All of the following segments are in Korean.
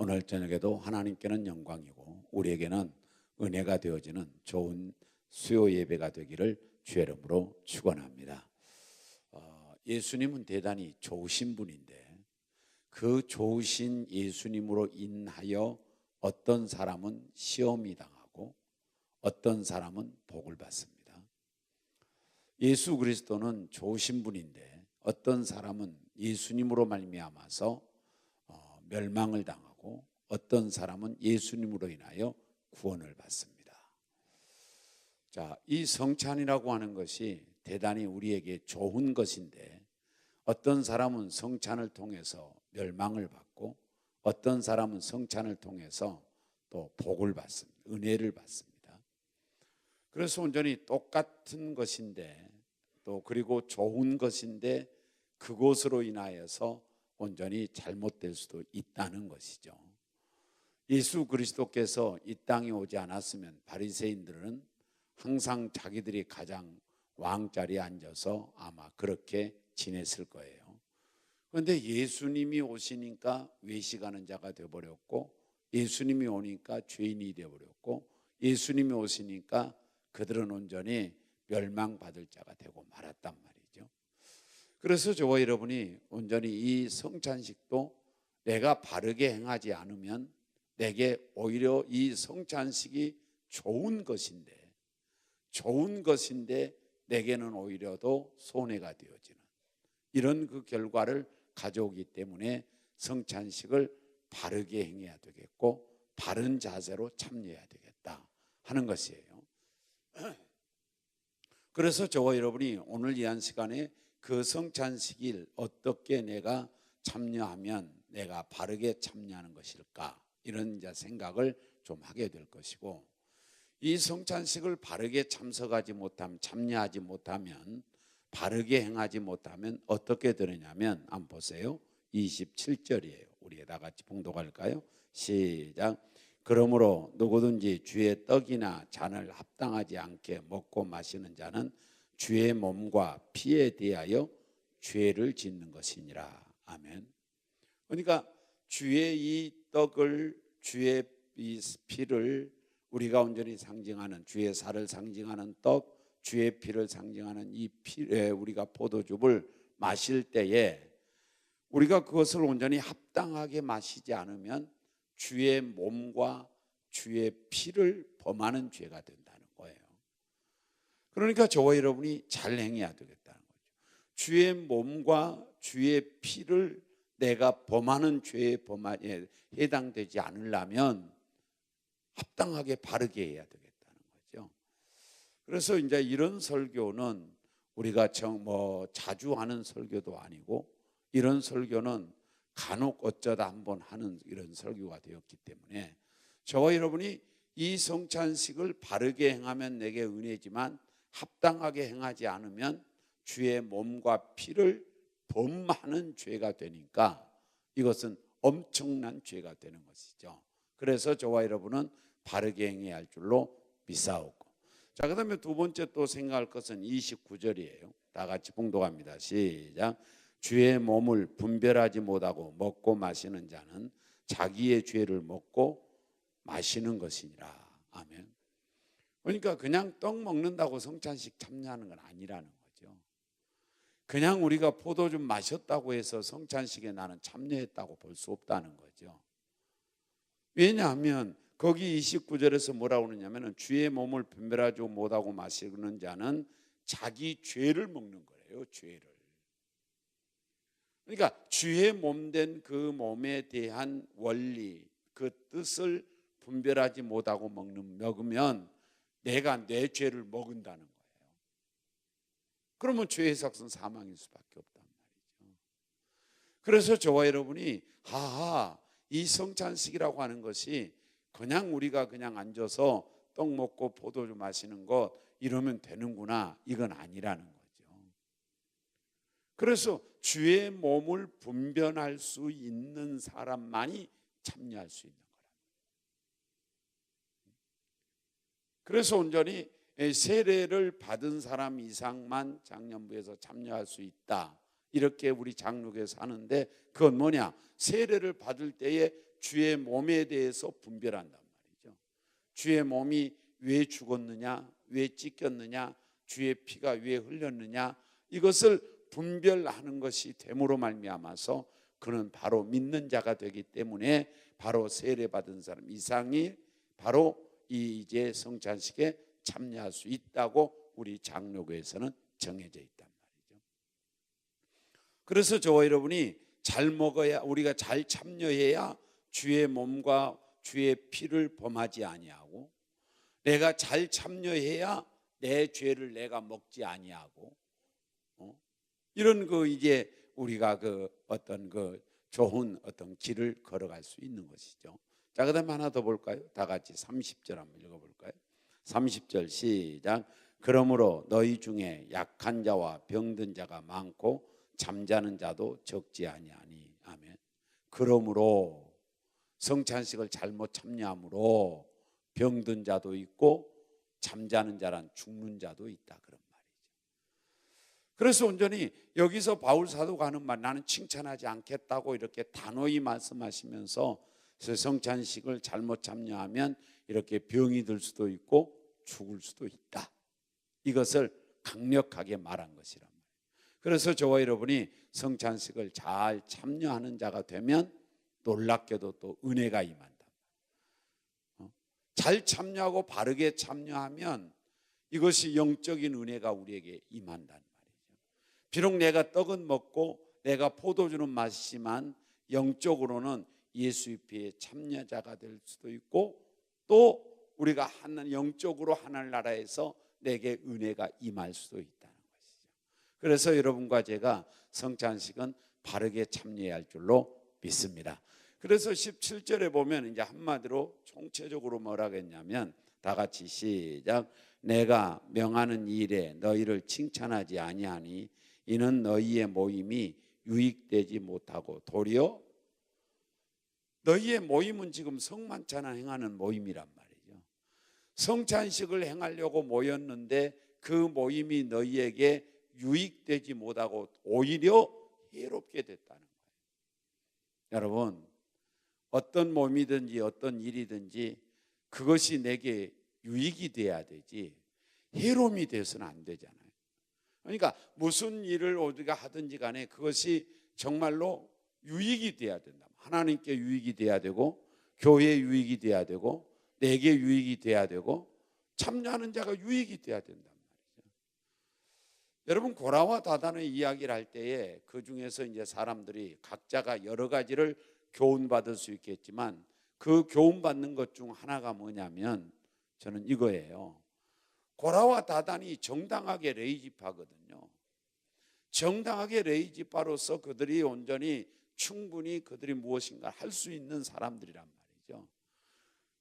오늘 저녁에도 하나님께는 영광이고 우리에게는 은혜가 되어지는 좋은 수요 예배가 되기를 주의 이름으로 축원합니다. 예수님은 대단히 좋으신 분인데 그 좋으신 예수님으로 인하여 어떤 사람은 시험이 당하고 어떤 사람은 복을 받습니다. 예수 그리스도는 좋으신 분인데 어떤 사람은 예수님으로 말미암아서 멸망을 당하고 어떤 사람은 예수님으로 인하여 구원을 받습니다. 자, 이 성찬이라고 하는 것이 대단히 우리에게 좋은 것인데 어떤 사람은 성찬을 통해서 멸망을 받고 어떤 사람은 성찬을 통해서 또 복을 받습니다. 은혜를 받습니다. 그래서 온전히 똑같은 것인데 또 그리고 좋은 것인데 그것으로 인하여서 온전히 잘못될 수도 있다는 것이죠. 예수 그리스도께서 이 땅에 오지 않았으면 바리새인들은 항상 자기들이 가장 왕자리에 앉아서 아마 그렇게 지냈을 거예요. 그런데 예수님이 오시니까 외식하는 자가 되어버렸고 예수님이 오니까 죄인이 되어버렸고 예수님이 오시니까 그들은 온전히 멸망받을 자가 되고 말았단 말이죠. 그래서 저와 여러분이 온전히 이 성찬식도 내가 바르게 행하지 않으면 내게 오히려 이 성찬식이 좋은 것인데 내게는 오히려 더 손해가 되어지는 이런 그 결과를 가져오기 때문에 성찬식을 바르게 행해야 되겠고 바른 자세로 참여해야 되겠다 하는 것이에요. 그래서 저와 여러분이 오늘 이 한 시간에 그 성찬식일 어떻게 내가 참여하면 내가 바르게 참여하는 것일까 이런 이제 생각을 좀 하게 될 것이고 이 성찬식을 바르게 참여하지 못하면 바르게 행하지 못하면 어떻게 되느냐면 한번 보세요. 27절이에요. 우리 다 같이 봉독할까요? 시작. 그러므로 누구든지 주의 떡이나 잔을 합당하지 않게 먹고 마시는 자는 주의 몸과 피에 대하여 죄를 짓는 것이니라. 아멘. 그러니까 주의 이 떡을 주의 이 피를 우리가 온전히 상징하는 주의 살을 상징하는 떡, 주의 피를 상징하는 이 피에 우리가 포도즙을 마실 때에 우리가 그것을 온전히 합당하게 마시지 않으면 주의 몸과 주의 피를 범하는 죄가 된다는 거예요. 그러니까 저와 여러분이 잘 행해야 되겠다는 거죠. 주의 몸과 주의 피를 내가 범하는 죄에 해당되지 않으려면 합당하게 바르게 해야 되겠다는 거죠. 그래서 이제 이런 설교는 우리가 자주 하는 설교도 아니고 이런 설교는 간혹 어쩌다 한번 하는 이런 설교가 되었기 때문에 저와 여러분이 이 성찬식을 바르게 행하면 내게 은혜지만 합당하게 행하지 않으면 주의 몸과 피를 범하는 죄가 되니까 이것은 엄청난 죄가 되는 것이죠. 그래서 저와 여러분은 바르게 행해야 할 줄로 믿사오고. 자, 그 다음에 두 번째 또 생각할 것은 29절이에요. 다 같이 봉독합니다. 시작. 주의 몸을 분별하지 못하고 먹고 마시는 자는 자기의 죄를 먹고 마시는 것이니라. 아멘. 그러니까 그냥 떡 먹는다고 성찬식 참여하는 건 아니라는 거죠. 그냥 우리가 포도즙 마셨다고 해서 성찬식에 나는 참여했다고 볼 수 없다는 거죠. 왜냐하면 거기 29절에서 뭐라고 그러냐면 주의 몸을 분별하지 못하고 마시는 자는 자기 죄를 먹는 거예요. 죄를. 그러니까 주의 몸된 그 몸에 대한 원리, 그 뜻을 분별하지 못하고 먹으면 내가 내 죄를 먹는다는 거예요. 그러면 죄의 삭은 사망일 수밖에 없단 말이죠. 그래서 저와 여러분이 이 성찬식이라고 하는 것이 그냥 우리가 그냥 앉아서 떡 먹고 포도주 마시는 것 이러면 되는구나, 이건 아니라는 거죠. 그래서 주의 몸을 분별할 수 있는 사람만이 참여할 수 있는 거랍니다. 그래서 온전히 세례를 받은 사람 이상만 장년부에서 참여할 수 있다, 이렇게 우리 장로교에서 하는데 그건 뭐냐? 세례를 받을 때에 주의 몸에 대해서 분별한단 말이죠. 주의 몸이 왜 죽었느냐, 왜 찢겼느냐, 주의 피가 왜 흘렸느냐, 이것을 분별하는 것이 됨으로 말미암아서 그는 바로 믿는 자가 되기 때문에 바로 세례받은 사람 이상이 바로 이 이제 성찬식에 참여할 수 있다고 우리 장로교에서는 정해져 있단 말이죠. 그래서 저와 여러분이 잘 먹어야, 우리가 잘 참여해야 주의 몸과 주의 피를 범하지 아니하고, 내가 잘 참여해야 내 죄를 내가 먹지 아니하고, 이런 이제 우리가 어떤 좋은 어떤 길을 걸어갈 수 있는 것이죠. 자, 그다음에 하나 더 볼까요? 다 같이 30절 한번 읽어볼까요? 30절 시작. 그러므로 너희 중에 약한 자와 병든 자가 많고 잠자는 자도 적지 아니하니. 아멘. 그러므로 성찬식을 잘못 참여함으로 병든 자도 있고 잠자는 자란 죽는 자도 있다, 그런 말이죠. 그래서 온전히 여기서 바울 사도가 하는 말, 나는 칭찬하지 않겠다고 이렇게 단호히 말씀하시면서 성찬식을 잘못 참여하면 이렇게 병이 들 수도 있고 죽을 수도 있다, 이것을 강력하게 말한 것이란 말이에요. 그래서 저와 여러분이 성찬식을 잘 참여하는 자가 되면 놀랍게도 또 은혜가 임한다. 잘 참여하고 바르게 참여하면 이것이 영적인 은혜가 우리에게 임한다는 말이죠. 비록 내가 떡은 먹고 내가 포도주는 마시지만 영적으로는 예수의 피에 참여자가 될 수도 있고, 또 우리가 영적으로 하늘나라에서 내게 은혜가 임할 수도 있다는 것이죠. 그래서 여러분과 제가 성찬식은 바르게 참여해야 할 줄로 믿습니다. 그래서 17절에 보면 이제 한마디로 총체적으로 뭐라 했냐면, 다 같이 시작. 내가 명하는 일에 너희를 칭찬하지 아니하니 이는 너희의 모임이 유익되지 못하고 도리어, 너희의 모임은 지금 성만찬을 행하는 모임이란 말이죠. 성찬식을 행하려고 모였는데 그 모임이 너희에게 유익되지 못하고 오히려 해롭게 됐다는 거예요. 여러분, 어떤 몸이든지 어떤 일이든지 그것이 내게 유익이 돼야 되지 해로움이 돼서는 안 되잖아요. 그러니까 무슨 일을 우리가 하든지 간에 그것이 정말로 유익이 돼야 된다. 하나님께 유익이 돼야 되고, 교회에 유익이 돼야 되고, 내게 유익이 돼야 되고, 참여하는 자가 유익이 돼야 된단 말이죠. 여러분, 고라와 다단의 이야기를 할 때에 그 중에서 이제 사람들이 각자가 여러 가지를 교훈받을 수 있겠지만 그 교훈받는 것 중 하나가 뭐냐면 저는 이거예요. 고라와 다단이 정당하게 레이지파거든요. 정당하게 레이지파로서 그들이 온전히 충분히 그들이 무엇인가 할 수 있는 사람들이란 말이죠.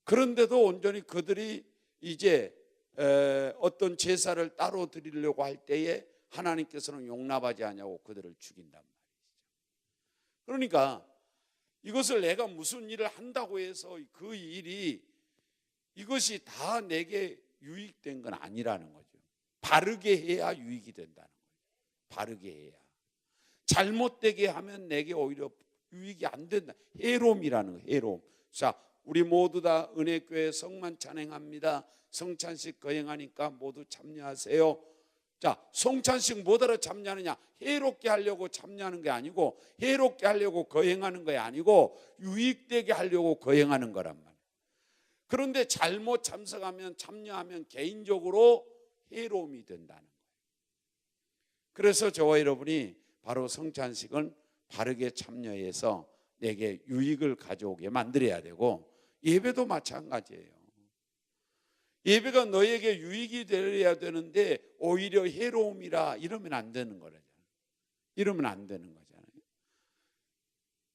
그런데도 온전히 그들이 이제 어떤 제사를 따로 드리려고 할 때에 하나님께서는 용납하지 않냐고 그들을 죽인단 말이죠. 그러니까 이것을 내가 무슨 일을 한다고 해서 그 일이 이것이 다 내게 유익된 건 아니라는 거죠. 바르게 해야 유익이 된다는 거예요. 바르게 해야. 잘못되게 하면 내게 오히려 유익이 안 된다. 해로움이라는 거예요. 해로움. 자, 우리 모두 다 은혜교회 성만찬 행합니다. 성찬식 거행하니까 모두 참여하세요. 자, 성찬식 뭐하러 참여하느냐? 해롭게 하려고 참여하는 게 아니고, 해롭게 하려고 거행하는 게 아니고 유익되게 하려고 거행하는 거란 말이에요. 그런데 잘못 참여하면 개인적으로 해로움이 된다는 거예요. 그래서 저와 여러분이 바로 성찬식은 바르게 참여해서 내게 유익을 가져오게 만들어야 되고, 예배도 마찬가지예요. 예배가 너에게 유익이 되어야 되는데 오히려 해로움이라 이러면 안 되는 거잖아요. 이러면 안 되는 거잖아요.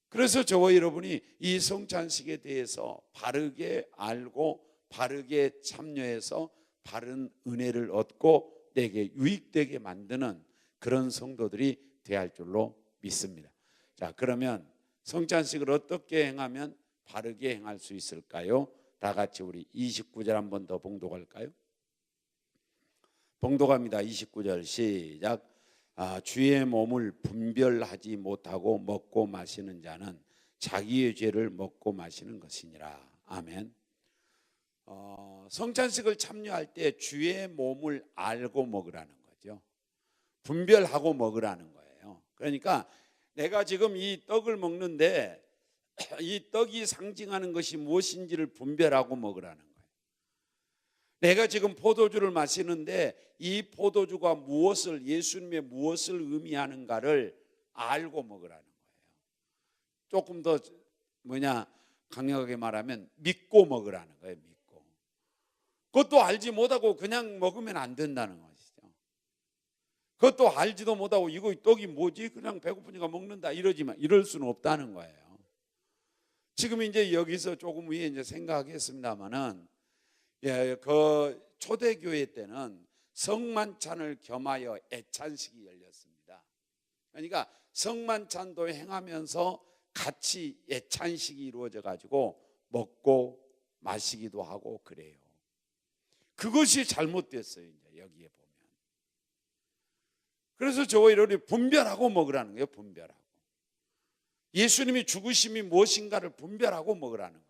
그래서 저와 여러분이 이 성찬식에 대해서 바르게 알고 바르게 참여해서 바른 은혜를 얻고 내게 유익되게 만드는 그런 성도들이 되어야 할 줄로 믿습니다. 자, 그러면 성찬식을 어떻게 행하면 바르게 행할 수 있을까요? 다 같이 우리 29절 한 번 더 봉독할까요? 봉독합니다. 29절 시작. 주의 몸을 분별하지 못하고 먹고 마시는 자는 자기의 죄를 먹고 마시는 것이니라. 아멘. 성찬식을 참여할 때 주의 몸을 알고 먹으라는 거죠. 분별하고 먹으라는 거예요. 그러니까 내가 지금 이 떡을 먹는데 이 떡이 상징하는 것이 무엇인지를 분별하고 먹으라는 거예요. 내가 지금 포도주를 마시는데 이 포도주가 예수님의 무엇을 의미하는가를 알고 먹으라는 거예요. 조금 더 강력하게 말하면 믿고 먹으라는 거예요. 믿고. 그것도 알지 못하고 그냥 먹으면 안 된다는 것이죠. 그것도 알지도 못하고 이거 떡이 뭐지? 그냥 배고프니까 먹는다 이럴 수는 없다는 거예요. 지금 이제 여기서 조금 위에 이제 생각하겠습니다만은, 그 초대교회 때는 성만찬을 겸하여 애찬식이 열렸습니다. 그러니까 성만찬도 행하면서 같이 애찬식이 이루어져 가지고 먹고 마시기도 하고 그래요. 그것이 잘못됐어요. 이제 여기에 보면. 그래서 저와 여러분이 분별하고 먹으라는 거예요. 분별하고. 예수님이 죽으심이 무엇인가를 분별하고 먹으라는 거죠.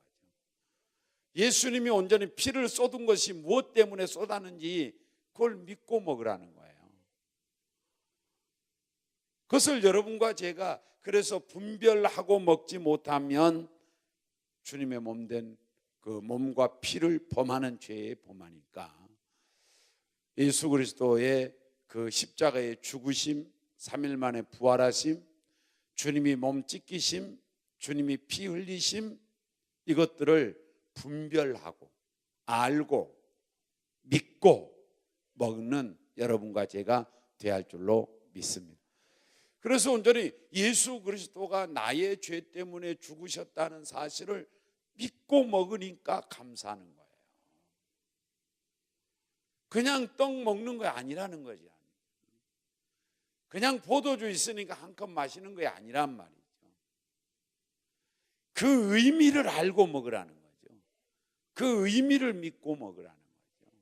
예수님이 온전히 피를 쏟은 것이 무엇 때문에 쏟았는지 그걸 믿고 먹으라는 거예요. 그것을 여러분과 제가 그래서 분별하고 먹지 못하면 주님의 몸된 그 몸과 피를 범하는 죄에 범하니까 예수 그리스도의 그 십자가의 죽으심, 3일 만에 부활하심, 주님이 몸 찢기심, 주님이 피 흘리심, 이것들을 분별하고 알고 믿고 먹는 여러분과 제가 돼야 할 줄로 믿습니다. 그래서 온전히 예수 그리스도가 나의 죄 때문에 죽으셨다는 사실을 믿고 먹으니까 감사하는 거예요. 그냥 떡 먹는 거 아니라는 거지. 그냥 포도주 있으니까 한 컵 마시는 게 아니란 말이죠. 그 의미를 알고 먹으라는 거죠. 그 의미를 믿고 먹으라는 거죠.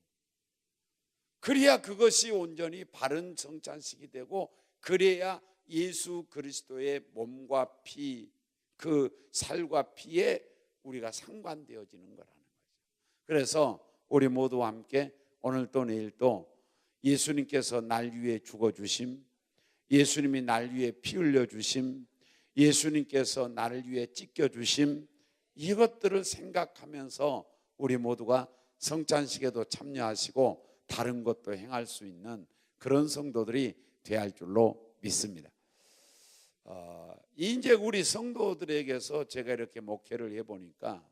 그래야 그것이 온전히 바른 성찬식이 되고, 그래야 예수 그리스도의 몸과 피, 그 살과 피에 우리가 상관되어지는 거라는 거죠. 그래서 우리 모두와 함께 오늘도 내일도 예수님께서 날 위해 죽어주심, 예수님이 날 위해 피 흘려주심, 예수님께서 나를 위해 찢겨주심, 이것들을 생각하면서 우리 모두가 성찬식에도 참여하시고 다른 것도 행할 수 있는 그런 성도들이 되어야 할 줄로 믿습니다. 이제 우리 성도들에게서 제가 이렇게 목회를 해보니까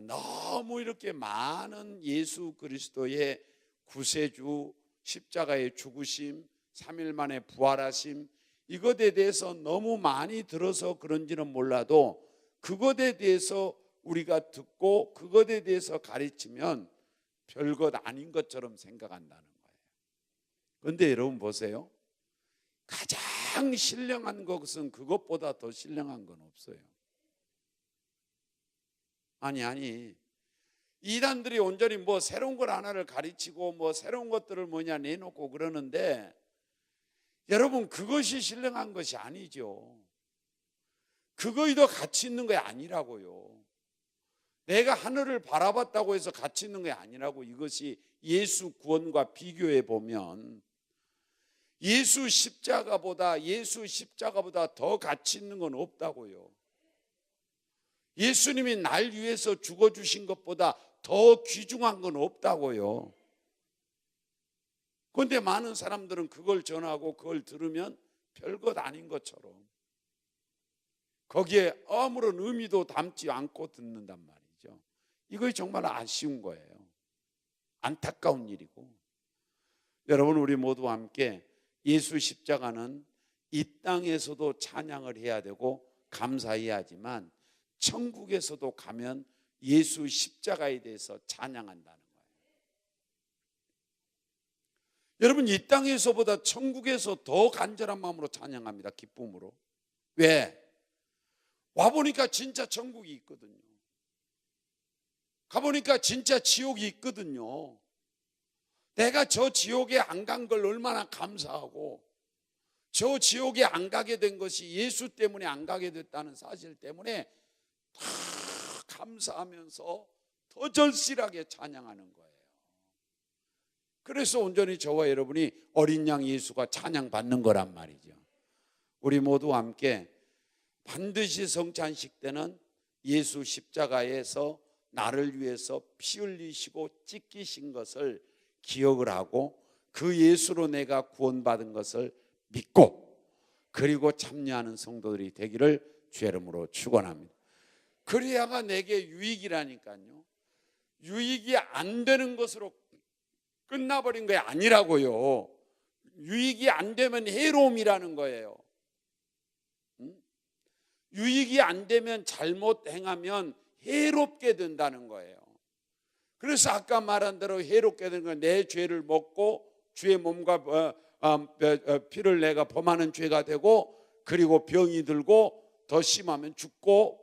너무 이렇게 많은 예수 그리스도의 구세주, 십자가의 죽으심, 3일 만에 부활하심, 이것에 대해서 너무 많이 들어서 그런지는 몰라도 그것에 대해서 우리가 듣고 그것에 대해서 가르치면 별것 아닌 것처럼 생각한다는 거예요. 그런데 여러분 보세요. 가장 신령한 것은 그것보다 더 신령한 건 없어요. 아니 이단들이 온전히 뭐 새로운 걸 하나를 가르치고 뭐 새로운 것들을 내놓고 그러는데, 여러분 그것이 신령한 것이 아니죠. 그거에도 가치 있는 게 아니라고요. 내가 하늘을 바라봤다고 해서 가치 있는 게 아니라고. 이것이 예수 구원과 비교해 보면 예수 십자가보다 더 가치 있는 건 없다고요. 예수님이 날 위해서 죽어주신 것보다 더 귀중한 건 없다고요. 그런데 많은 사람들은 그걸 전하고 그걸 들으면 별것 아닌 것처럼 거기에 아무런 의미도 담지 않고 듣는단 말이죠. 이거 정말 아쉬운 거예요. 안타까운 일이고, 여러분 우리 모두와 함께 예수 십자가는 이 땅에서도 찬양을 해야 되고 감사해야 하지만 천국에서도 가면 예수 십자가에 대해서 찬양한다는 거예요. 여러분 이 땅에서보다 천국에서 더 간절한 마음으로 찬양합니다. 기쁨으로. 왜? 와보니까 진짜 천국이 있거든요. 가보니까 진짜 지옥이 있거든요. 내가 저 지옥에 안 간 걸 얼마나 감사하고, 저 지옥에 안 가게 된 것이 예수 때문에 안 가게 됐다는 사실 때문에 다 감사하면서 더 절실하게 찬양하는 거예요. 그래서 온전히 저와 여러분이 어린 양 예수가 찬양받는 거란 말이죠. 우리 모두 함께 반드시 성찬식 때는 예수 십자가에서 나를 위해서 피 흘리시고 찢기신 것을 기억을 하고 그 예수로 내가 구원받은 것을 믿고 그리고 참여하는 성도들이 되기를 주의 이름으로 축원합니다. 그래야가 내게 유익이라니까요. 유익이 안 되는 것으로 끝나버린 게 아니라고요. 유익이 안 되면 해로움이라는 거예요. 유익이 안 되면 잘못 행하면 해롭게 된다는 거예요. 그래서 아까 말한 대로 해롭게 되는 건 내 죄를 먹고 주의 몸과 피를 내가 범하는 죄가 되고 그리고 병이 들고 더 심하면 죽고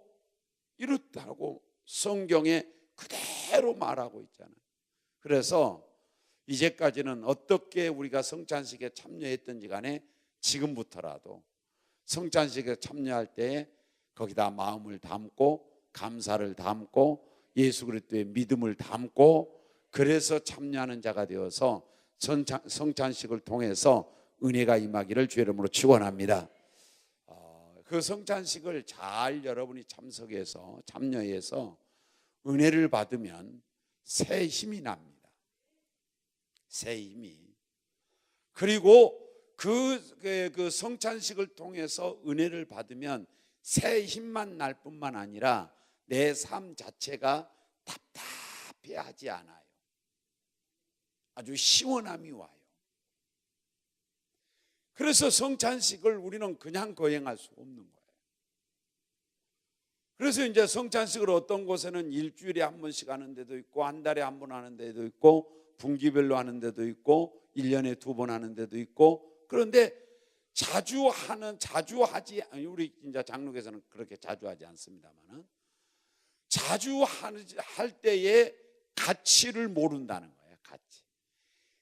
이렇다고 성경에 그대로 말하고 있잖아요. 그래서 이제까지는 어떻게 우리가 성찬식에 참여했든지 간에 지금부터라도 성찬식에 참여할 때 거기다 마음을 담고 감사를 담고 예수 그리스도의 믿음을 담고 그래서 참여하는 자가 되어서 성찬식을 통해서 은혜가 임하기를 주의 이름으로 축원합니다. 그 성찬식을 잘 여러분이 참여해서 은혜를 받으면 새 힘이 납니다. 새 힘이. 그리고 그 성찬식을 통해서 은혜를 받으면 새 힘만 날 뿐만 아니라 내 삶 자체가 답답해하지 않아요. 아주 시원함이 와요. 그래서 성찬식을 우리는 그냥 거행할 수 없는 거예요. 그래서 이제 성찬식을 어떤 곳에는 일주일에 한 번씩 하는 데도 있고 한 달에 한 번 하는 데도 있고 분기별로 하는 데도 있고 1년에 2번 하는 데도 있고 그런데 자주 하지 우리 이제 장로께서는 그렇게 자주 하지 않습니다만은 자주 할 때의 가치를 모른다는 거예요. 가치.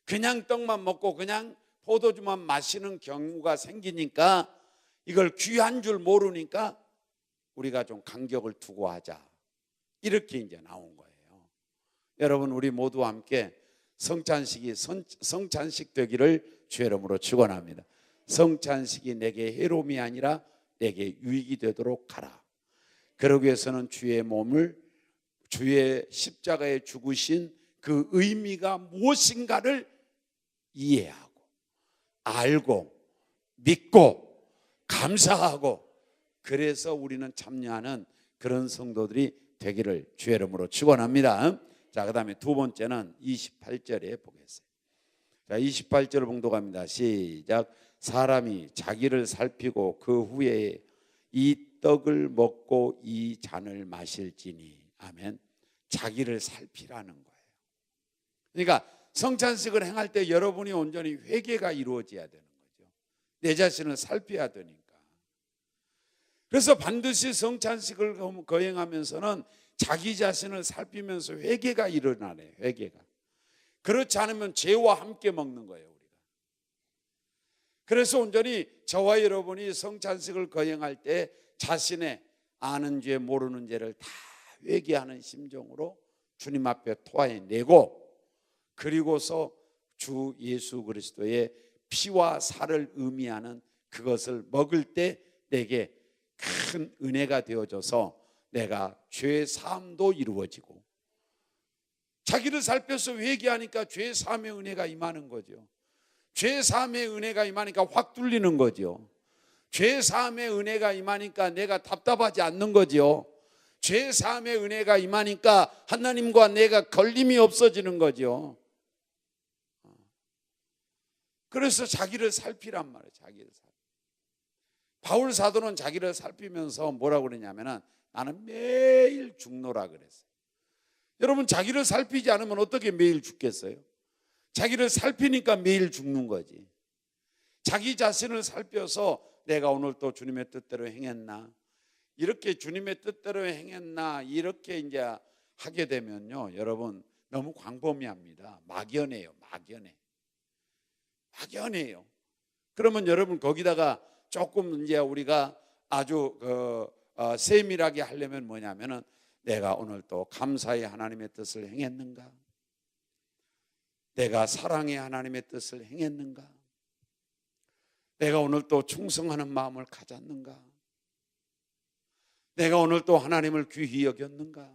그냥 떡만 먹고 그냥 포도주만 마시는 경우가 생기니까 이걸 귀한 줄 모르니까 우리가 좀 간격을 두고 하자. 이렇게 이제 나온 거예요. 여러분 우리 모두 함께 성찬식이 성찬식 되기를 주의 이름으로 축원합니다. 성찬식이 내게 해로움이 아니라 내게 유익이 되도록 하라. 그러기 위해서는 주의 몸을 주의 십자가에 죽으신 그 의미가 무엇인가를 이해하고 알고 믿고 감사하고 그래서 우리는 참여하는 그런 성도들이 되기를 주의 이름으로 축원합니다. 자, 그다음에 두 번째는 28절에 보겠어요. 자, 28절을 봉독합니다. 시작. 사람이 자기를 살피고 그 후에 이 떡을 먹고 이 잔을 마실지니. 아멘. 자기를 살피라는 거예요. 그러니까 성찬식을 행할 때 여러분이 온전히 회개가 이루어져야 되는 거죠. 내 자신을 살펴야 되니까. 그래서 반드시 성찬식을 거행하면서는 자기 자신을 살피면서 회개가 일어나네요. 회개가. 그렇지 않으면 죄와 함께 먹는 거예요. 우리가. 그래서 온전히 저와 여러분이 성찬식을 거행할 때 자신의 아는 죄 모르는 죄를 다 회개하는 심정으로 주님 앞에 토해내고 그리고서 주 예수 그리스도의 피와 살을 의미하는 그것을 먹을 때 내게 큰 은혜가 되어져서 내가 죄 사함도 이루어지고 자기를 살펴서 회개하니까 죄 사함의 은혜가 임하는 거죠. 죄 사함의 은혜가 임하니까 확 뚫리는 거죠. 죄 사함의 은혜가 임하니까 내가 답답하지 않는 거죠. 죄 사함의 은혜가 임하니까 하나님과 내가 걸림이 없어지는 거죠. 그래서 자기를 살피란 말이에요. 자기를 살피. 바울 사도는 자기를 살피면서 뭐라고 그러냐면은 나는 매일 죽노라 그랬어요. 여러분 자기를 살피지 않으면 어떻게 매일 죽겠어요? 자기를 살피니까 매일 죽는 거지. 자기 자신을 살펴서 내가 오늘 또 주님의 뜻대로 행했나? 이렇게 주님의 뜻대로 행했나? 이렇게 이제 하게 되면요, 여러분 너무 광범위합니다. 막연해요, 막연해. 막연해요. 그러면 여러분 거기다가 조금 이제 우리가 아주 세밀하게 하려면 뭐냐면은 내가 오늘 또 감사의 하나님의 뜻을 행했는가? 내가 사랑의 하나님의 뜻을 행했는가? 내가 오늘 또 충성하는 마음을 가졌는가? 내가 오늘 또 하나님을 귀히 여겼는가?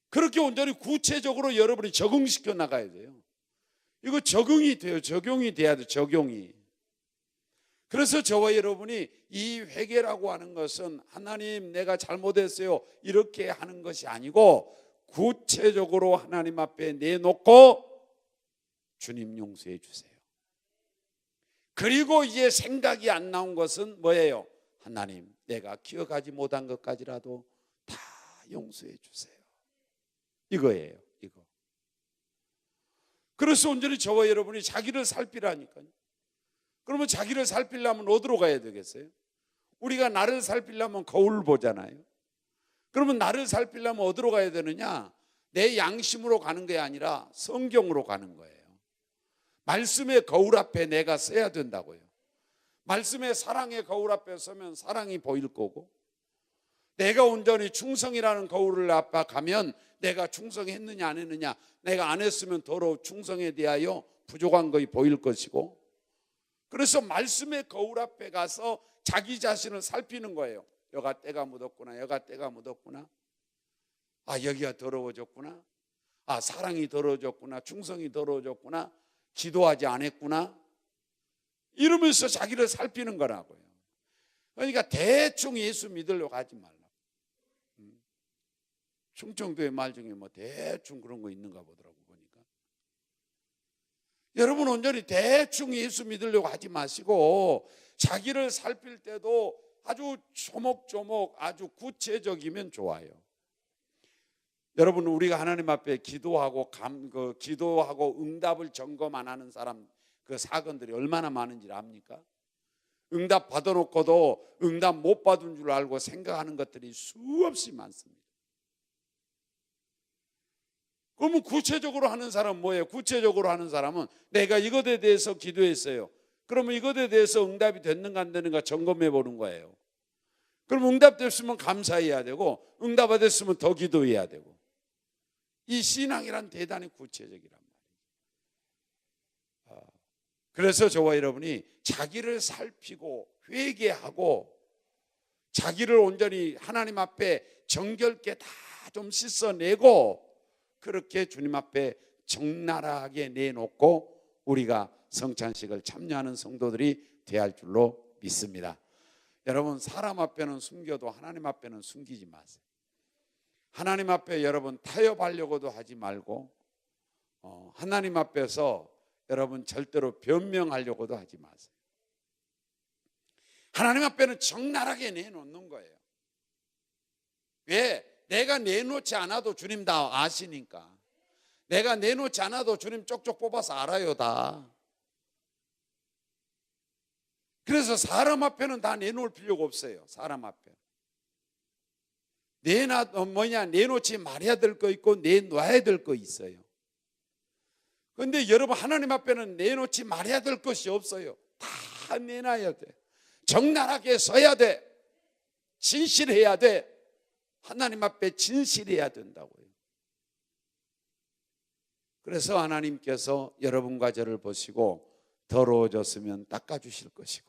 그렇게 온전히 구체적으로 여러분이 적응시켜 나가야 돼요. 이거 적응이 돼요. 적용이 돼야 돼요. 적용이. 그래서 저와 여러분이 이 회개라고 하는 것은 하나님 내가 잘못했어요 이렇게 하는 것이 아니고 구체적으로 하나님 앞에 내놓고 주님 용서해 주세요. 그리고 이제 생각이 안 나온 것은 뭐예요? 하나님 내가 기억하지 못한 것까지라도 다 용서해 주세요. 이거예요. 이거. 그래서 온전히 저와 여러분이 자기를 살피라니까요. 그러면 자기를 살피려면 어디로 가야 되겠어요? 우리가 나를 살피려면 거울 보잖아요. 그러면 나를 살피려면 어디로 가야 되느냐? 내 양심으로 가는 게 아니라 성경으로 가는 거예요. 말씀의 거울 앞에 내가 서야 된다고요. 말씀의 사랑의 거울 앞에 서면 사랑이 보일 거고, 내가 온전히 충성이라는 거울을 앞에 가면 내가 충성했느냐 안 했느냐, 내가 안 했으면 더러 충성에 대하여 부족한 것이 보일 것이고, 그래서 말씀의 거울 앞에 가서 자기 자신을 살피는 거예요. 여가 때가 묻었구나, 여가 때가 묻었구나, 아 여기가 더러워졌구나, 아 사랑이 더러워졌구나, 충성이 더러워졌구나, 기도하지 않았구나, 이러면서 자기를 살피는 거라고요. 그러니까 대충 예수 믿으려고 하지 말라. 충청도의 말 중에 뭐 대충 그런 거 있는가 보더라고 보니까. 여러분 온전히 대충 예수 믿으려고 하지 마시고 자기를 살필 때도 아주 조목조목 아주 구체적이면 좋아요. 여러분 우리가 하나님 앞에 기도하고 기도하고 응답을 점검 안 하는 사람 그 사건들이 얼마나 많은지 압니까? 응답 받아놓고도 응답 못 받은 줄 알고 생각하는 것들이 수없이 많습니다. 그러면 구체적으로 하는 사람은 뭐예요? 구체적으로 하는 사람은 내가 이것에 대해서 기도했어요. 그러면 이것에 대해서 응답이 됐는가 안 되는가 점검해 보는 거예요. 그럼 응답됐으면 감사해야 되고 응답 안 됐으면 더 기도해야 되고. 이 신앙이란 대단히 구체적이란 말이에요. 그래서 저와 여러분이 자기를 살피고 회개하고 자기를 온전히 하나님 앞에 정결케 다 좀 씻어내고 그렇게 주님 앞에 적나라하게 내놓고 우리가 성찬식을 참여하는 성도들이 되어야 할 줄로 믿습니다. 여러분 사람 앞에는 숨겨도 하나님 앞에는 숨기지 마세요. 하나님 앞에 여러분 타협하려고도 하지 말고 하나님 앞에서 여러분 절대로 변명하려고도 하지 마세요. 하나님 앞에는 적나라하게 내놓는 거예요. 왜? 내가 내놓지 않아도 주님 다 아시니까. 내가 내놓지 않아도 주님 쪽쪽 뽑아서 알아요 다. 그래서 사람 앞에는 다 내놓을 필요가 없어요. 사람 앞에 내놓지 말아야 될 거 있고 내놔야 될 거 있어요. 그런데 여러분 하나님 앞에는 내놓지 말아야 될 것이 없어요. 다 내놔야 돼. 적나라하게 서야 돼. 진실해야 돼. 하나님 앞에 진실해야 된다고요. 그래서 하나님께서 여러분과 저를 보시고 더러워졌으면 닦아주실 것이고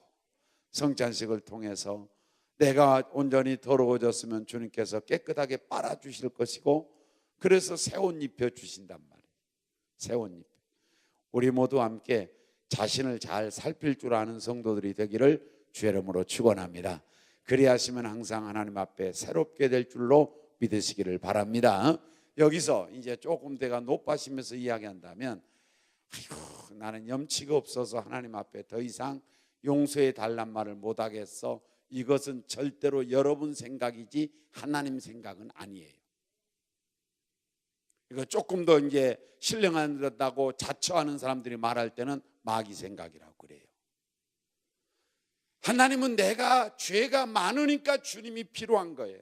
성찬식을 통해서 내가 온전히 더러워졌으면 주님께서 깨끗하게 빨아주실 것이고 그래서 새 옷 입혀주신단 말이에요. 새 옷 입혀. 우리 모두 함께 자신을 잘 살필 줄 아는 성도들이 되기를 주의 이름으로 축원합니다. 그리하시면 항상 하나님 앞에 새롭게 될 줄로 믿으시기를 바랍니다. 여기서 이제 조금 대가 높아지면서 이야기한다면 아이고 나는 염치가 없어서 하나님 앞에 더 이상 용서해 달란 말을 못하겠어. 이것은 절대로 여러분 생각이지 하나님 생각은 아니에요. 이거 조금 더 이제 신령하다고 자처하는 사람들이 말할 때는 마귀 생각이라고 그래요. 하나님은 내가 죄가 많으니까 주님이 필요한 거예요.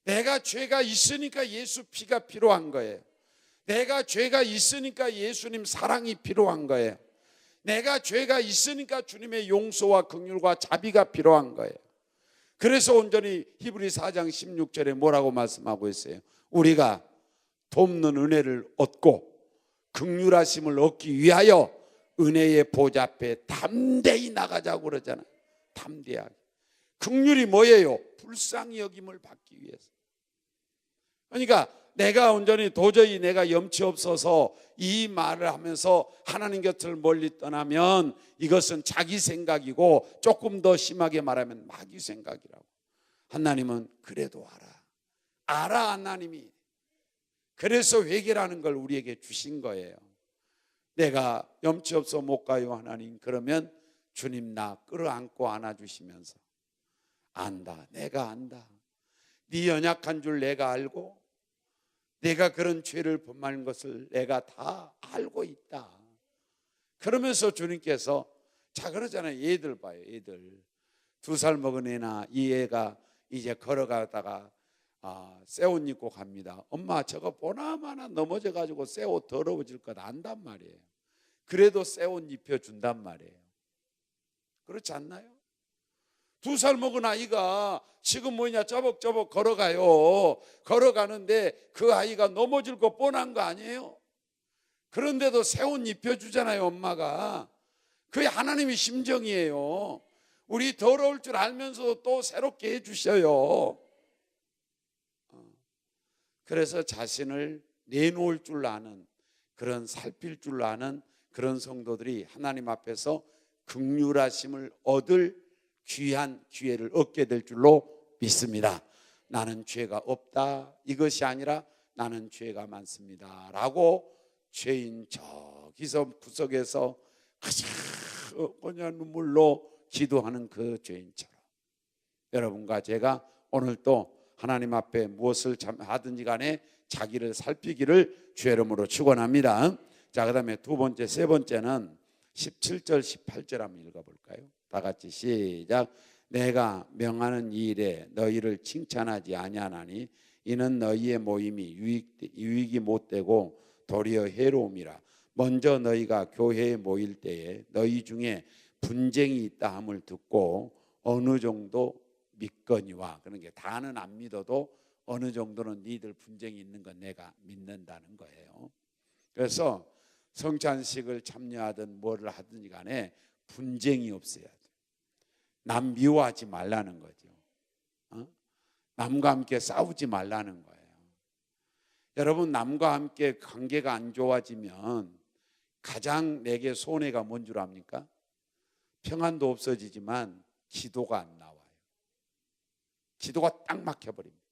내가 죄가 있으니까 예수 피가 필요한 거예요. 내가 죄가 있으니까 예수님 사랑이 필요한 거예요. 내가 죄가 있으니까 주님의 용서와 긍휼과 자비가 필요한 거예요. 그래서 온전히 히브리 4장 16절에 뭐라고 말씀하고 있어요? 우리가 돕는 은혜를 얻고 긍휼하심을 얻기 위하여 은혜의 보좌 앞에 담대히 나가자고 그러잖아요. 담대하게. 긍휼이 뭐예요? 불쌍히 여김을 받기 위해서. 그러니까 내가 온전히 도저히 내가 염치 없어서 이 말을 하면서 하나님 곁을 멀리 떠나면 이것은 자기 생각이고, 조금 더 심하게 말하면 마귀 생각이라고. 하나님은 그래도 알아 하나님이. 그래서 회개라는 걸 우리에게 주신 거예요. 내가 염치 없어 못 가요 하나님. 그러면 주님 나 끌어안고 안아주시면서, 안다, 내가 안다. 네 연약한 줄 내가 알고, 내가 그런 죄를 범하는 것을 내가 다 알고 있다. 그러면서 주님께서, 자 그러잖아요. 얘들 봐요. 얘들 2살 먹은 애나 이 애가 이제 걸어가다가 새 옷 입고 갑니다. 엄마 저거 보나마나 넘어져 가지고 새 옷 더러워질 것 안단 말이에요. 그래도 새 옷 입혀준단 말이에요. 그렇지 않나요? 2살 먹은 아이가 지금 뭐냐 저벅저벅 걸어가요. 걸어가는데 그 아이가 넘어질 거 뻔한 거 아니에요? 그런데도 새 옷 입혀주잖아요, 엄마가. 그게 하나님의 심정이에요. 우리 더러울 줄 알면서도 또 새롭게 해주셔요. 그래서 자신을 내놓을 줄 아는, 그런 살필 줄 아는 그런 성도들이 하나님 앞에서 긍휼하심을 얻을 귀한 기회를 얻게 될 줄로 믿습니다. 나는 죄가 없다 이것이 아니라 나는 죄가 많습니다 라고 죄인 저기서 구석에서 그냥 눈물로 기도하는 그 죄인처럼 여러분과 제가 오늘 또 하나님 앞에 무엇을 하든지 간에 자기를 살피기를 주의 이름으로 축원합니다. 자, 그 다음에 두 번째, 세 번째는 17절 18절 한번 읽어볼까요? 다 같이 시작. 내가 명하는 이 일에 너희를 칭찬하지 아니하나니 이는 너희의 모임이 유익이 못되고 도리어 해로움이라. 먼저 너희가 교회에 모일 때에 너희 중에 분쟁이 있다 함을 듣고 어느 정도 믿거니와, 그런 게 다는 안 믿어도 어느 정도는 니들 분쟁이 있는 건 내가 믿는다는 거예요. 그래서 성찬식을 참여하든 뭐를 하든지 간에 분쟁이 없어야 돼요. 남 미워하지 말라는 거죠. 남과 함께 싸우지 말라는 거예요. 여러분, 남과 함께 관계가 안 좋아지면 가장 내게 손해가 뭔 줄 압니까? 평안도 없어지지만 기도가 안 나와요. 기도가 딱 막혀버립니다.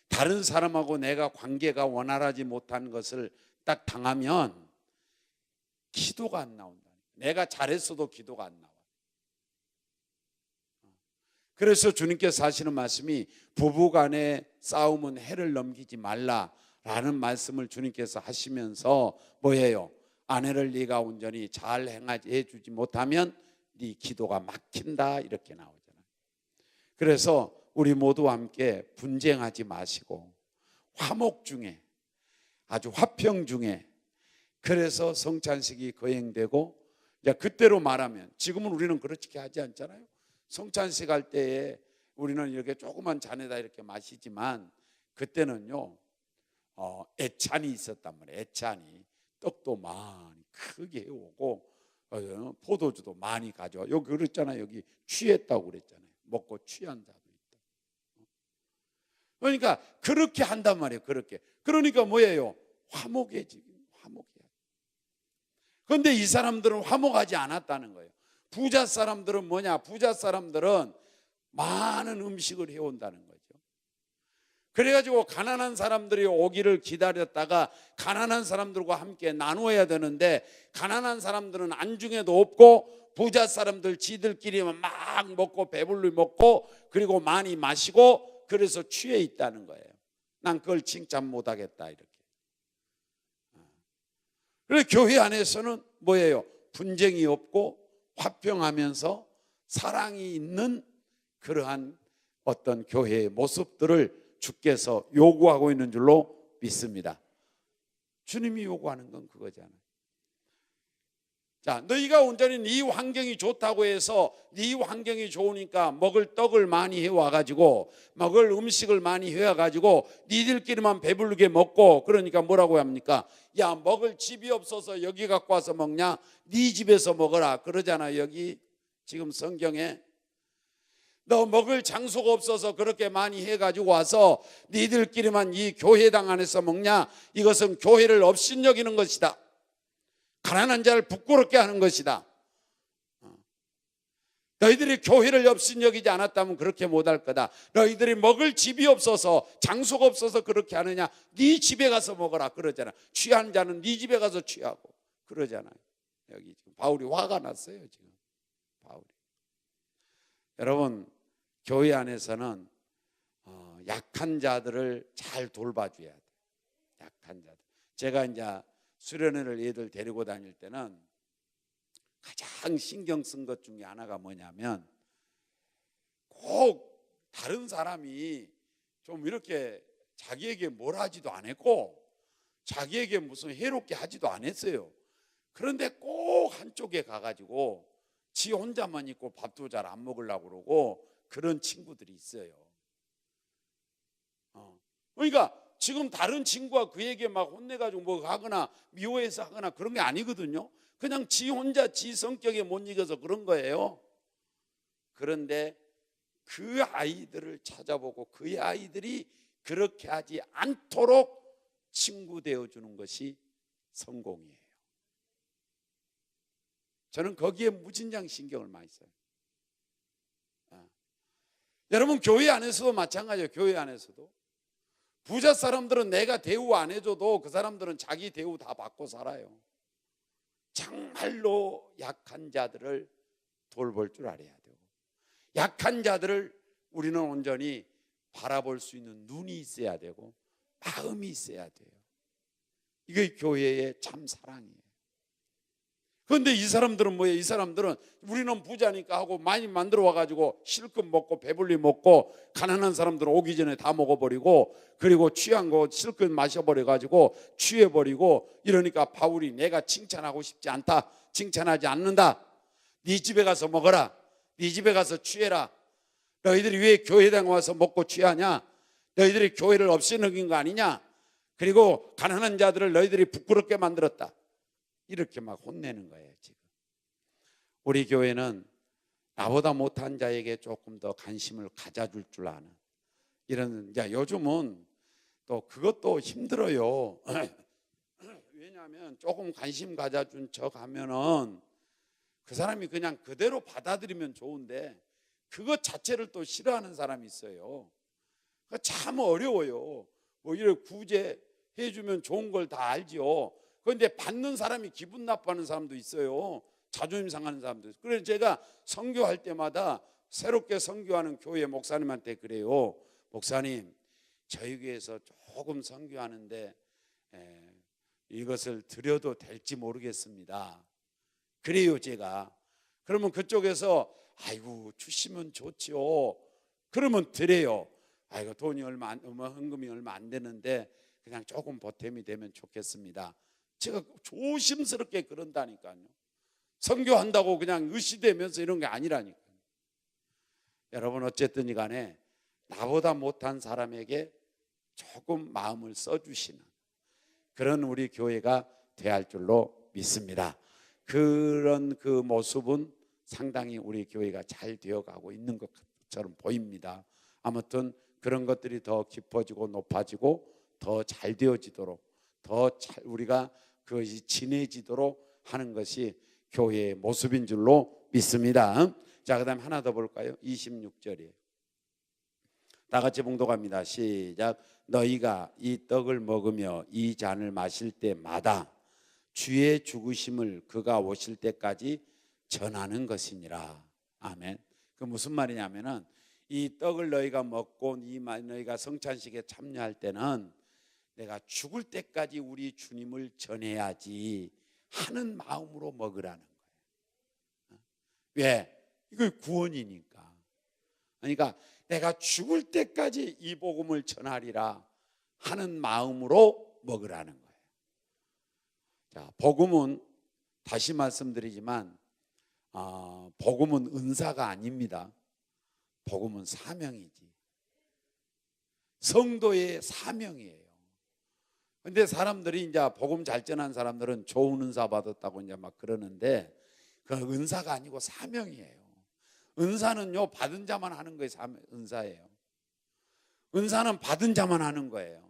다른 사람하고 내가 관계가 원활하지 못한 것을 딱 당하면 기도가 안 나온다. 내가 잘했어도 기도가 안 나와. 그래서 주님께서 하시는 말씀이 부부간의 싸움은 해를 넘기지 말라라는 말씀을 주님께서 하시면서 뭐예요? 아내를 네가 온전히 잘 해주지 못하면 네 기도가 막힌다 이렇게 나오잖아요. 그래서 우리 모두 함께 분쟁하지 마시고 화목 중에, 아주 화평 중에, 그래서 성찬식이 거행되고, 이제 그때로 말하면 지금은 우리는 그렇게 하지 않잖아요. 성찬식 할 때에 우리는 이렇게 조그만 잔에다 이렇게 마시지만 그때는요 애찬이 있었단 말이에요. 애찬이 떡도 많이 크게 오고 포도주도 많이 가져와. 여기 그랬잖아요. 여기 취했다고 그랬잖아요. 먹고 취한 자도 있다. 그러니까 그렇게 한단 말이에요. 그렇게. 그러니까 뭐예요? 화목해지기. 화목해야. 그런데 이 사람들은 화목하지 않았다는 거예요. 부자 사람들은 뭐냐? 부자 사람들은 많은 음식을 해온다는 거죠. 그래가지고 가난한 사람들이 오기를 기다렸다가 가난한 사람들과 함께 나누어야 되는데 가난한 사람들은 안중에도 없고 부자 사람들 지들끼리만 막 먹고 배불리 먹고 그리고 많이 마시고 그래서 취해 있다는 거예요. 난 그걸 칭찬 못하겠다 이렇게. 그래서 교회 안에서는 뭐예요? 분쟁이 없고 화평하면서 사랑이 있는 그러한 어떤 교회의 모습들을 주께서 요구하고 있는 줄로 믿습니다. 주님이 요구하는 건 그거잖아요. 자, 너희가 온전히 네 환경이 좋다고 해서 네 환경이 좋으니까 먹을 떡을 많이 해와가지고 먹을 음식을 많이 해와가지고 니들끼리만 배부르게 먹고, 그러니까 뭐라고 합니까? 야, 먹을 집이 없어서 여기 갖고 와서 먹냐? 네 집에서 먹어라 그러잖아. 여기 지금 성경에 너 먹을 장소가 없어서 그렇게 많이 해가지고 와서 니들끼리만 이 교회당 안에서 먹냐? 이것은 교회를 업신여기는 것이다. 가난한 자를 부끄럽게 하는 것이다. 너희들이 교회를 업신여기지 않았다면 그렇게 못할 거다. 너희들이 먹을 집이 없어서 장소가 없어서 그렇게 하느냐? 네 집에 가서 먹어라 그러잖아. 취한 자는 네 집에 가서 취하고 그러잖아요. 여기 지금 바울이 화가 났어요. 지금 바울이. 여러분, 교회 안에서는 약한 자들을 잘 돌봐줘야 돼. 약한 자들. 제가 이제 수련회를 애들 데리고 다닐 때는 가장 신경 쓴 것 중에 하나가 뭐냐면, 꼭 다른 사람이 좀 이렇게 자기에게 뭘 하지도 않았고 자기에게 무슨 해롭게 하지도 않았어요. 그런데 꼭 한쪽에 가가지고 지 혼자만 있고 밥도 잘 안 먹으려고 그러고 그런 친구들이 있어요. 그러니까 지금 다른 친구가 그에게 막 혼내가지고 뭐 하거나 미워해서 하거나 그런 게 아니거든요. 그냥 지 혼자 지 성격에 못 이겨서 그런 거예요. 그런데 그 아이들을 찾아보고 그 아이들이 그렇게 하지 않도록 친구 되어주는 것이 성공이에요. 저는 거기에 무진장 신경을 많이 써요. 여러분, 교회 안에서도 마찬가지예요. 교회 안에서도 부자 사람들은 내가 대우 안 해줘도 그 사람들은 자기 대우 다 받고 살아요. 정말로 약한 자들을 돌볼 줄 알아야 되고, 약한 자들을 우리는 온전히 바라볼 수 있는 눈이 있어야 되고 마음이 있어야 돼요. 이게 교회의 참 사랑이에요. 그런데 이 사람들은 뭐예요? 이 사람들은 우리는 부자니까 하고 많이 만들어 와가지고 실컷 먹고 배불리 먹고, 가난한 사람들은 오기 전에 다 먹어버리고, 그리고 취한 거 실컷 마셔버려가지고 취해버리고, 이러니까 바울이 내가 칭찬하고 싶지 않다, 칭찬하지 않는다. 네 집에 가서 먹어라, 네 집에 가서 취해라. 너희들이 왜 교회당 와서 먹고 취하냐? 너희들이 교회를 없애는 거 아니냐? 그리고 가난한 자들을 너희들이 부끄럽게 만들었다. 이렇게 막 혼내는 거예요. 지금 우리 교회는 나보다 못한 자에게 조금 더 관심을 가져줄 줄 아는 이런, 이제 요즘은 또 그것도 힘들어요. 왜냐하면 조금 관심 가져준 척 하면은 그 사람이 그냥 그대로 받아들이면 좋은데 그것 자체를 또 싫어하는 사람이 있어요. 참 어려워요. 뭐 이렇게 구제해 주면 좋은 걸 다 알지요. 그런데 받는 사람이 기분 나빠하는 사람도 있어요. 자존심 상하는 사람도 있어요. 그래서 제가 선교할 때마다 새롭게 선교하는 교회 목사님한테 그래요. 목사님, 저희 교회에서 조금 선교하는데 이것을 드려도 될지 모르겠습니다. 그래요, 제가. 그러면 그쪽에서 아이고 주시면 좋지요. 그러면 드려요. 아이고 돈이 얼마 헌금이 얼마 안 되는데 그냥 조금 보탬이 되면 좋겠습니다. 제가 조심스럽게 그런다니까요. 선교한다고 그냥 의시되면서 이런 게 아니라니까요. 여러분, 어쨌든 간에 나보다 못한 사람에게 조금 마음을 써주시는 그런 우리 교회가 돼야 할 줄로 믿습니다. 그런 그 모습은 상당히 우리 교회가 잘 되어가고 있는 것처럼 보입니다. 아무튼 그런 것들이 더 깊어지고 높아지고 더 잘 되어지도록, 더 잘 우리가 그것이 진해지도록 하는 것이 교회의 모습인 줄로 믿습니다. 자, 그 다음에 하나 더 볼까요? 26절이에요. 다 같이 봉독합니다. 시작. 너희가 이 떡을 먹으며 이 잔을 마실 때마다 주의 죽으심을 그가 오실 때까지 전하는 것이니라. 아멘. 그 무슨 말이냐면은 이 떡을 너희가 먹고 너희가 성찬식에 참여할 때는 내가 죽을 때까지 우리 주님을 전해야지 하는 마음으로 먹으라는 거예요. 왜? 이거 구원이니까. 그러니까 내가 죽을 때까지 이 복음을 전하리라 하는 마음으로 먹으라는 거예요. 자, 복음은 다시 말씀드리지만 복음은 은사가 아닙니다. 복음은 사명이지. 성도의 사명이에요. 근데 사람들이 이제 복음 잘 전한 사람들은 좋은 은사 받았다고 이제 막 그러는데 그 은사가 아니고 사명이에요. 은사는요 받은 자만 하는 거예요. 은사예요. 은사는 받은 자만 하는 거예요.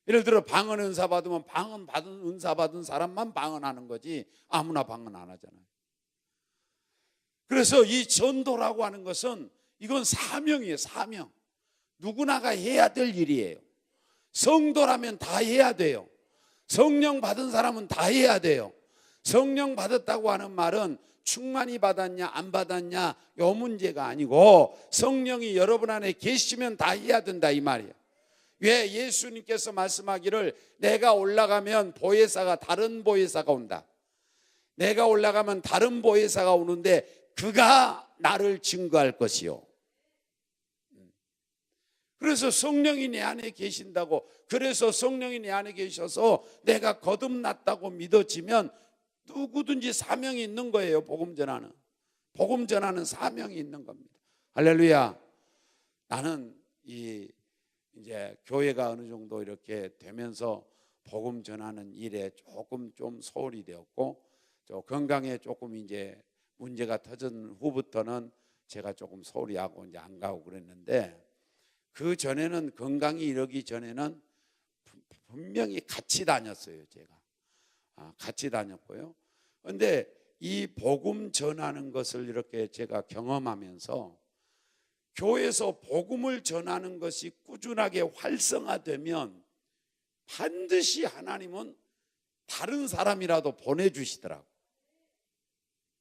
예를 들어 방언 은사 받으면 방언 받은 은사 받은 사람만 방언하는 거지 아무나 방언 안 하잖아요. 그래서 이 전도라고 하는 것은 이건 사명이에요. 사명. 누구나가 해야 될 일이에요. 성도라면 다 해야 돼요. 성령 받은 사람은 다 해야 돼요. 성령 받았다고 하는 말은 충만히 받았냐 안 받았냐 요 문제가 아니고 성령이 여러분 안에 계시면 다 해야 된다 이 말이에요. 왜 예수님께서 말씀하기를 내가 올라가면 보혜사가 다른 보혜사가 온다. 내가 올라가면 다른 보혜사가 오는데 그가 나를 증거할 것이요. 그래서 성령이 내 안에 계신다고, 그래서 성령이 내 안에 계셔서 내가 거듭났다고 믿어지면 누구든지 사명이 있는 거예요. 복음 전하는 사명이 있는 겁니다. 할렐루야. 나는 이제 교회가 어느 정도 이렇게 되면서 복음 전하는 일에 조금 좀 소홀히 되었고, 저 건강에 조금 이제 문제가 터진 후부터는 제가 조금 소홀히 하고 이제 안 가고 그랬는데, 그 전에는 건강이 이러기 전에는 분명히 같이 다녔어요. 제가 같이 다녔고요. 그런데 이 복음 전하는 것을 이렇게 제가 경험하면서 교회에서 복음을 전하는 것이 꾸준하게 활성화되면 반드시 하나님은 다른 사람이라도 보내주시더라고.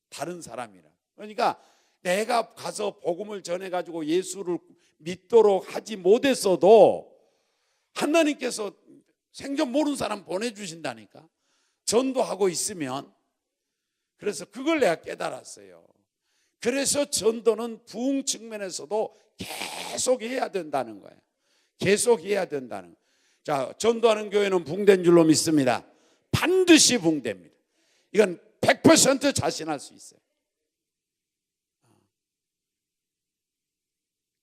다른 사람이라. 그러니까 내가 가서 복음을 전해가지고 예수를 믿도록 하지 못했어도 하나님께서 생전 모르는 사람 보내주신다니까. 전도하고 있으면. 그래서 그걸 내가 깨달았어요. 그래서 전도는 부흥 측면에서도 계속 해야 된다는 거예요. 계속 해야 된다는 거예요. 자, 전도하는 교회는 붕된 줄로 믿습니다. 반드시 붕됩니다. 이건 100% 자신할 수 있어요.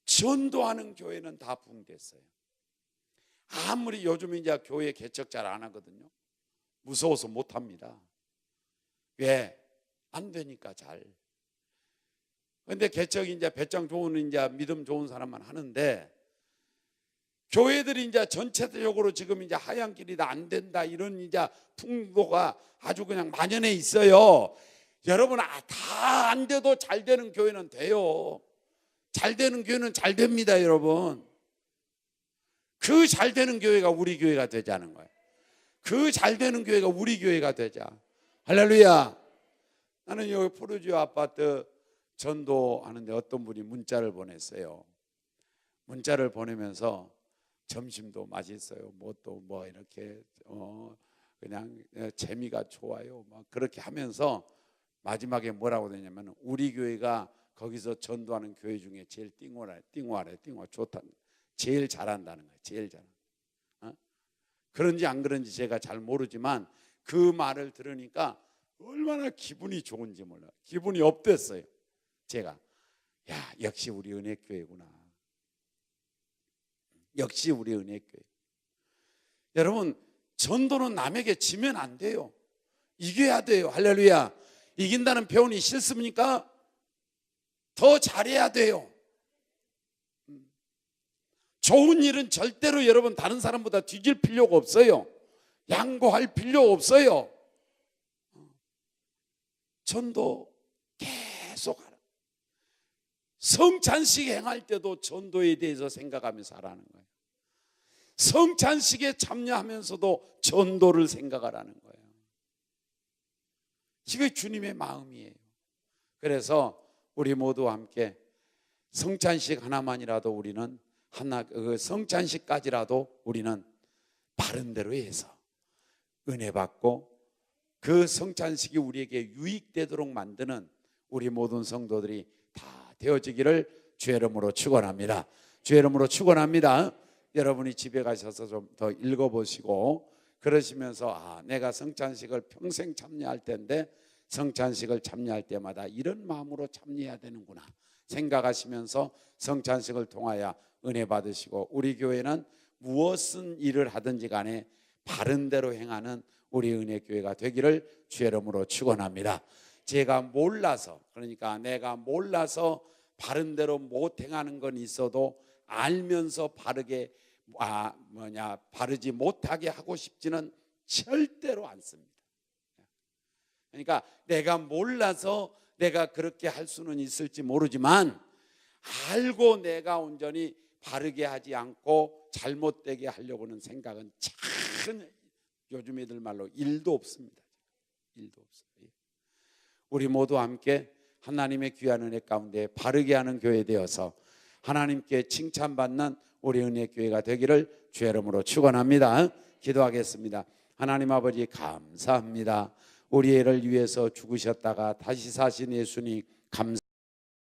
전도하는 교회는 다 붕됐어요. 아무리 요즘 이제 교회 개척 잘 안 하거든요. 무서워서 못 합니다. 왜? 안 되니까 잘. 근데 개척 이제 배짱 좋은 이제 믿음 좋은 사람만 하는데, 교회들이 이제 전체적으로 지금 이제 하얀 길이 다 안 된다 이런 이제 풍도가 아주 그냥 만연해 있어요. 여러분 다 안 돼도 잘 되는 교회는 돼요. 잘 되는 교회는 잘 됩니다, 여러분. 그 잘 되는 교회가 우리 교회가 되자는 거예요. 그 잘 되는 교회가 우리 교회가 되자. 할렐루야. 나는 여기 푸르지오 아파트 전도하는데 어떤 분이 문자를 보냈어요. 문자를 보내면서 점심도 맛있어요. 뭐 이렇게 그냥 재미가 좋아요. 막 그렇게 하면서 마지막에 뭐라고 되냐면 우리 교회가 거기서 전도하는 교회 중에 제일 띵호하래. 좋다. 제일 잘한다는 거예요. 제일 잘. 그런지 안 그런지 제가 잘 모르지만 그 말을 들으니까 얼마나 기분이 좋은지 몰라요. 기분이 업됐어요. 제가 역시 우리 은혜교회구나. 역시 우리 은혜교회. 여러분, 전도는 남에게 지면 안 돼요. 이겨야 돼요. 할렐루야. 이긴다는 표현이 싫습니까? 더 잘해야 돼요. 좋은 일은 절대로 여러분 다른 사람보다 뒤질 필요가 없어요. 양보할 필요 없어요. 전도 계속 하라. 성찬식 행할 때도 전도에 대해서 생각하면서 하라는 거예요. 성찬식에 참여하면서도 전도를 생각하라는 거예요. 이게 주님의 마음이에요. 그래서 우리 모두 함께 성찬식 하나만이라도 우리는 그 성찬식까지라도 우리는 바른 대로 해서 은혜 받고 그 성찬식이 우리에게 유익되도록 만드는 우리 모든 성도들이 다 되어지기를 주의 이름으로 축원합니다. 주의 이름으로 축원합니다. 여러분이 집에 가셔서 좀 더 읽어보시고 그러시면서 내가 성찬식을 평생 참여할 텐데 성찬식을 참여할 때마다 이런 마음으로 참여해야 되는구나 생각하시면서 성찬식을 통하여 은혜 받으시고, 우리 교회는 무엇은 일을 하든지 간에 바른 대로 행하는 우리 은혜교회가 되기를 주의 이름으로 축원합니다. 제가 몰라서, 그러니까 내가 몰라서 바른 대로 못 행하는 건 있어도 알면서 바르지 못하게 하고 싶지는 절대로 않습니다. 그러니까 내가 몰라서 내가 그렇게 할 수는 있을지 모르지만, 알고 내가 온전히 바르게 하지 않고 잘못되게 하려고 하는 생각은 참 요즘 애들 말로 1도 없습니다. 1도 없어요. 우리 모두 함께 하나님의 귀한 은혜 가운데 바르게 하는 교회 되어서 하나님께 칭찬받는 우리 은혜교회가 되기를 주의 이름으로 축원합니다. 기도하겠습니다. 하나님 아버지, 감사합니다. 우리 애를 위해서 죽으셨다가 다시 사신 예수님 감사합니다.